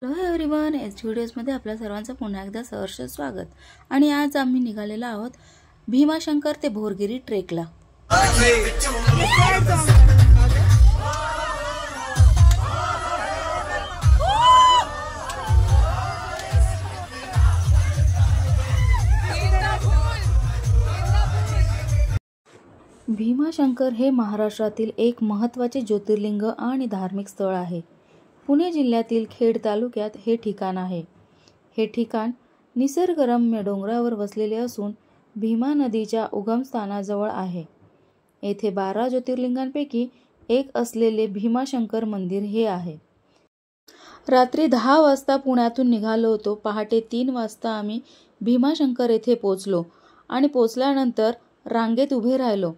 Hello everyone, H व्हिडिओजमध्ये आपल्या सर्वांचं पुन्हा एकदा सहर्ष स्वागत. आणि आज आम्ही निघालेलो आहोत भीमाशंकर ते भोरगिरी ट्रेकला. भीमाशंकर हे महाराष्ट्रातील एक महत्त्वाचे ज्योतिर्लिंग आणि धार्मिक स्थळ आहे. पुणे जिल्ह्यातील खेड तालुक्यात हे ठिकाण आहे. हे ठिकाण निसर्गरम्य डोंगरावर वसलेले असून भीमा नदीच्या उगमस्थानाजवळ आहे. येथे 12 ज्योतिर्लिंगांपैकी एक असलेले भीमाशंकर मंदिर हे आहे. रात्री 10 वाजता पुण्यातून निघालो होतो. पहाटे 3 वाजता आम्ही भीमाशंकर येथे पोचलो आणि पोचल्यानंतर रांगेत उभे राहिलो.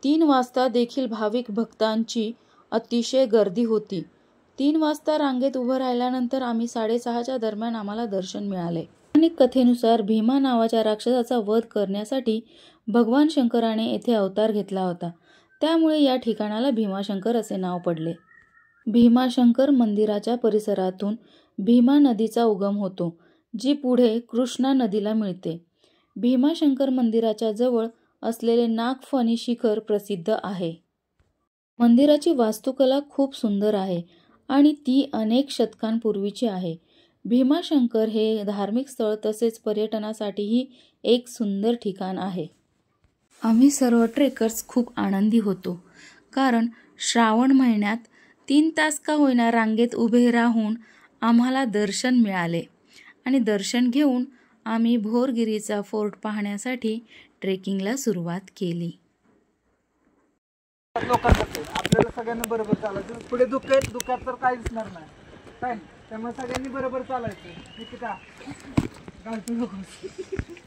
3 वाजता देखील भाविक भक्तांची अतिशय गर्दी होती. 3 वाजता रांगेत उभं राहिल्यानंतर आम्ही 6:30च्या दरम्यान आम्हाला दर्शन मिळाले. पौराणिक कथेनुसार भीमा नावाच्या राक्षसाचा वध करण्यासाठी भगवान शंकराने येथे अवतार घेतला होता. त्यामुळे या ठिकाणाला भीमाशंकर असे नाव पडले. भीमाशंकर मंदिराच्या परिसरातून भीमा नदीचा उगम होतो, जी पुढे कृष्णा नदीला मिळते. भीमाशंकर मंदिराच्या जवळ असलेले नागफणी शिखर प्रसिद्ध आहे. मंदिराची वास्तुकला खूप सुंदर आहे आणि ती अनेक शतकांपूर्वीची आहे. भीमाशंकर हे धार्मिक स्थळ तसेच पर्यटनासाठीही एक सुंदर ठिकाण आहे. आम्ही सर्व ट्रेकर्स खूप आनंदी होतो, कारण श्रावण महिन्यात 3 तास का होईना रांगेत उभे राहून आम्हाला दर्शन मिळाले आणि दर्शन घेऊन आम्ही भोरगिरीचा फोर्ट पाहण्यासाठी ट्रेकिंगला सुरुवात केली. आपल्याला सगळ्यांना बरोबर चालायचं. पुढे दुःखात तर काही दिसणार नाही काय, त्यामुळे सगळ्यांनी बरोबर चालायचं.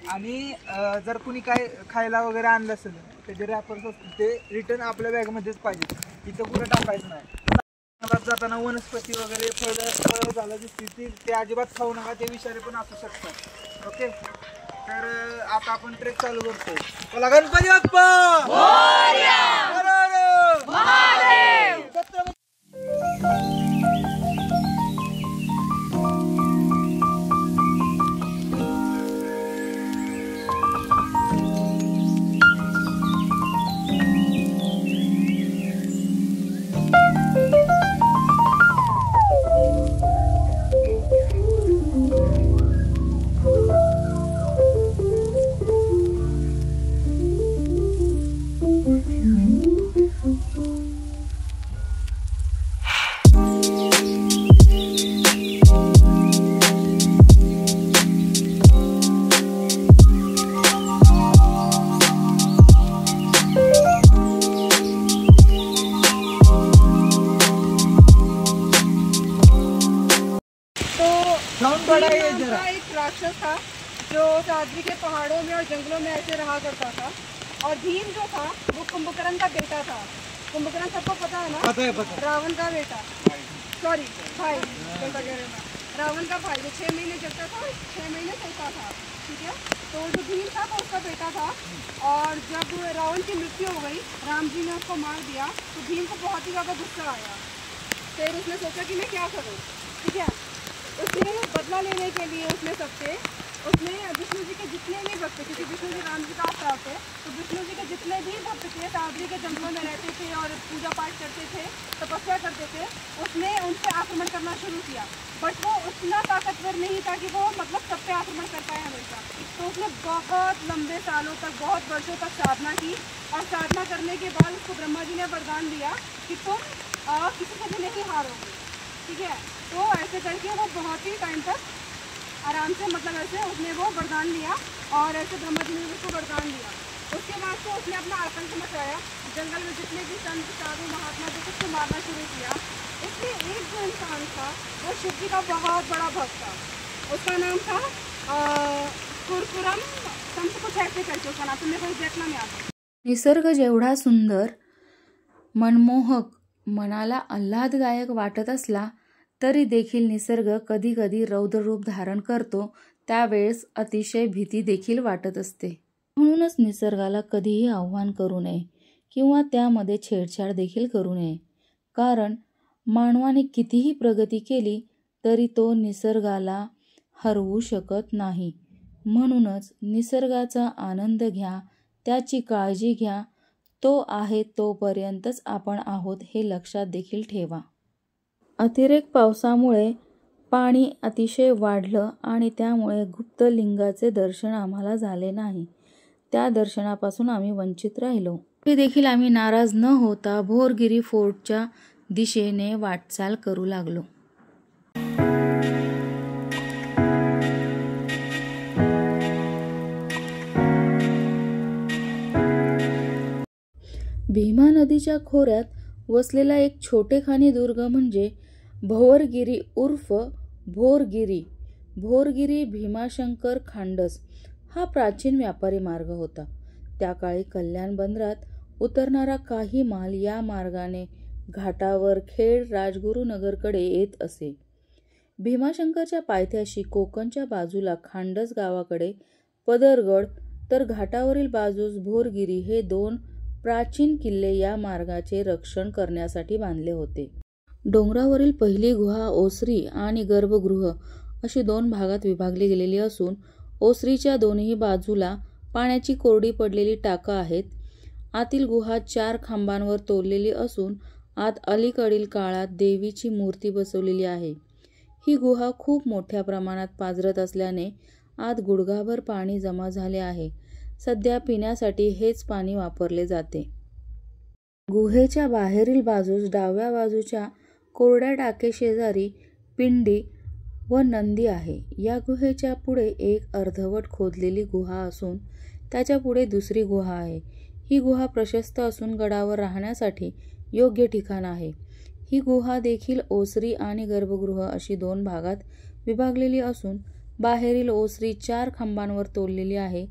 आणि जर कुणी काय खायला वगैरे आणलं असेल, त्याचे रॅपर्स असतील ते रिटर्न आपल्या बॅगमध्येच पाहिजे, इथं कुठं टाकायचं नाही. जाताना वनस्पती वगैरे फळं झालं दिसतील ते अजिबात खाऊ नका, ते विषारी पण असू शकतात. ओके, तर आता आपण ट्रेक चालू करतोय. चला, गणपती बाप्पा मोरया! एक राक्षस था जो दादरी के पहाड़ों में और जंगलों में ऐसे रहा करता था. और भीम जो था वो कुंभकर्ण का बेटा था. कुंभकर्ण सबको पता है ना? पता है. रावण का बेटा, सॉरी भाई, रावण का भाई जो 6 महीने जगता था, 6 महीने सोता था. ठीक है, तो जो भीम था वो उसका बेटा था. और जब रावण की मृत्यु हो गई, राम जी ने उसको मार दिया, तो भीम को बहुत ही ज़्यादा गुस्सा आया. फिर उसने सोचा कि मैं क्या करूँ. ठीक है, उसने बदला लेने के लिए उसने विष्णु जी के जितने भी भक्त, क्योंकि विष्णु जी राम जी का अवतार थे, तो विष्णु जी के जितने भी भक्त थे दादरी के जंगलों में रहते थे और पूजा पाठ करते थे, तपस्या करते थे, उसने उन पर आक्रमण करना शुरू किया. बट वो उतना ताकतवर नहीं था कि वो मतलब सब पे आक्रमण कर पाए हमेशा. तो उसने बहुत लंबे सालों तक, बहुत वर्षों तक साधना की. और साधना करने के बाद उसको ब्रह्मा जी ने वरदान दिया कि तुम किसी से भी नहीं हारोगे. ठीक है, तो ऐसे करके वो बहुत ही टाइम तक आराम से, मतलब ऐसे उसने वो वरदान लिया और ऐसे ब्रह्मा जी ने उसको वरदान दिया. उसके बाद तो उसने अपना आतंक मचाया. जंगल में जितने भी संत साधु महात्मा थे सबको मारना शुरू किया. इसलिए एक जो इंसान था वो शिव जी का बहुत बड़ा भक्त था. उसका नाम था कुरकुरम संत, कुछ ऐसे करके उसका नाम, तो मेरे को एग्जैक्ट नाम याद है. निसर्ग जेवढा सुंदर, मनमोहक, मनाला आल्हाददायक वाटत असला तरी देखील निसर्ग कधी कधी रौद्र रूप धारण करतो. त्यावेळेस अतिशय भीती देखील वाटत असते. म्हणूनच निसर्गाला कधीही आव्हान करू नये किंवा त्यामध्ये छेडछाड देखील करू नये. कारण मानवाने कितीही प्रगती केली तरी तो निसर्गाला हरवू शकत नाही. म्हणूनच निसर्गाचा आनंद घ्या, त्याची काळजी घ्या. तो आहे तोपर्यंतच आपण आहोत हे लक्षात देखील ठेवा. अतिरेक पावसामुळे पाणी अतिशय वाढलं आणि त्यामुळे गुप्तलिंगाचे दर्शन आम्हाला झाले नाही. त्या दर्शनापासून आम्ही वंचित राहिलो. तरी देखील आम्ही नाराज न होता भोरगिरी फोर्टच्या दिशेने वाटचाल करू लागलो. भीमा नदीच्या खोऱ्यात वसलेला एक छोटेखानी दुर्ग म्हणजे भंवरगिरी उर्फ भोरगिरी. भोरगिरी भीमाशंकर खांडस हा प्राचीन व्यापारी मार्ग होता. त्या काळी कल्याण बंदरात उतरणारा काही माल या मार्गाने घाटावर खेड राजगुरुनगरकडे येत असे. भीमाशंकरच्या पायथ्याशी कोकणच्या बाजूला खांडस गावाकडे पदरगड तर घाटावरील बाजूस भोरगिरी हे 2 प्राचीन किल्ले या मार्गाचे रक्षण करण्यासाठी बांधले होते. डोंगरावरील पहिली गुहा ओसरी आणि गर्भगृह अशी 2 भागात विभागली गेलेली असून ओसरीच्या दोन्ही बाजूला पाण्याची कोरडी पडलेली टाकं आहेत. आतील गुहा 4 खांबांवर तोललेली असून आत अलीकडील काळात देवीची मूर्ती बसवलेली आहे. ही गुहा खूप मोठ्या प्रमाणात पाझरत असल्याने आत गुडघाभर पाणी जमा झाले आहे. सध्या पिण्यासाठी हेच पाणी वापरले जाते. गुहेच्या बाहेरील बाजूस डाव्या बाजूच्या कोरड्या टाकेशेजारी पिंडी व नंदी आहे. या गुहेच्या पुढे एक अर्धवट खोदलेली गुहा असून त्याच्या पुढे दुसरी गुहा आहे. ही गुहा प्रशस्त असून गडावर राहण्यासाठी योग्य ठिकाण आहे. ही गुहा देखील ओसरी आणि गर्भगृह अशी 2 भागात विभागलेली असून बाहेरील ओसरी 4 खांबांवर तोललेली आहे.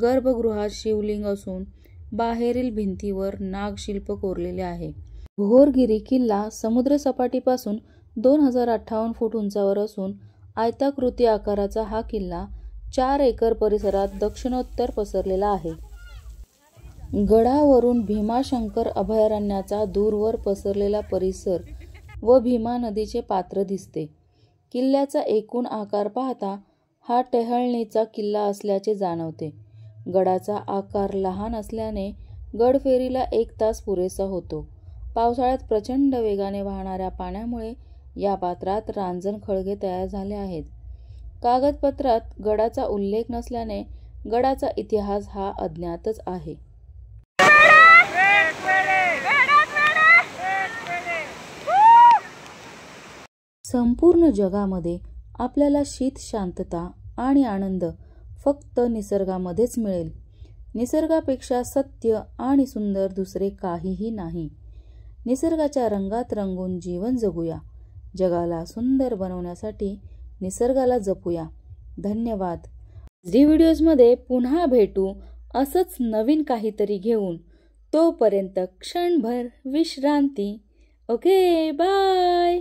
गर्भगृहात शिवलिंग असून बाहेरील भिंतीवर नागशिल्प कोरलेले आहे. भोरगिरी किल्ला समुद्रसपाटीपासून 2058 फूट उंचावर असून आयताकृती आकाराचा हा किल्ला 4 एकर परिसरात दक्षिणोत्तर पसरलेला आहे. गडावरून भीमाशंकर अभयारण्याचा दूरवर पसरलेला परिसर व भीमा नदीचे पात्र दिसते. किल्ल्याचा एकूण आकार पाहता हा टेहळणीचा किल्ला असल्याचे जाणवते. गडाचा आकार लहान असल्याने गडफेरीला 1 तास पुरेसा होतो. पावसाळ्यात प्रचंड वेगाने वाहणाऱ्या पाण्यामुळे या पात्रात रांजण खळगे तयार झाले आहेत. कागदपत्रात गडाचा उल्लेख नसल्याने गडाचा इतिहास हा अज्ञातच आहे. संपूर्ण जगामध्ये आपल्याला शीत शांतता आणि आनंद फक्त निसर्गामध्येच मिळेल. निसर्गापेक्षा सत्य आणि सुंदर दुसरे काहीही नाही. निसर्गाच्या रंगात रंगून जीवन जगूया. जगाला सुंदर बनवण्यासाठी निसर्गाला जपूया. धन्यवाद. व्हिडिओजमध्ये पुन्हा भेटू असंच नवीन काहीतरी घेऊन. तोपर्यंत क्षणभर विश्रांती. Okay, bye.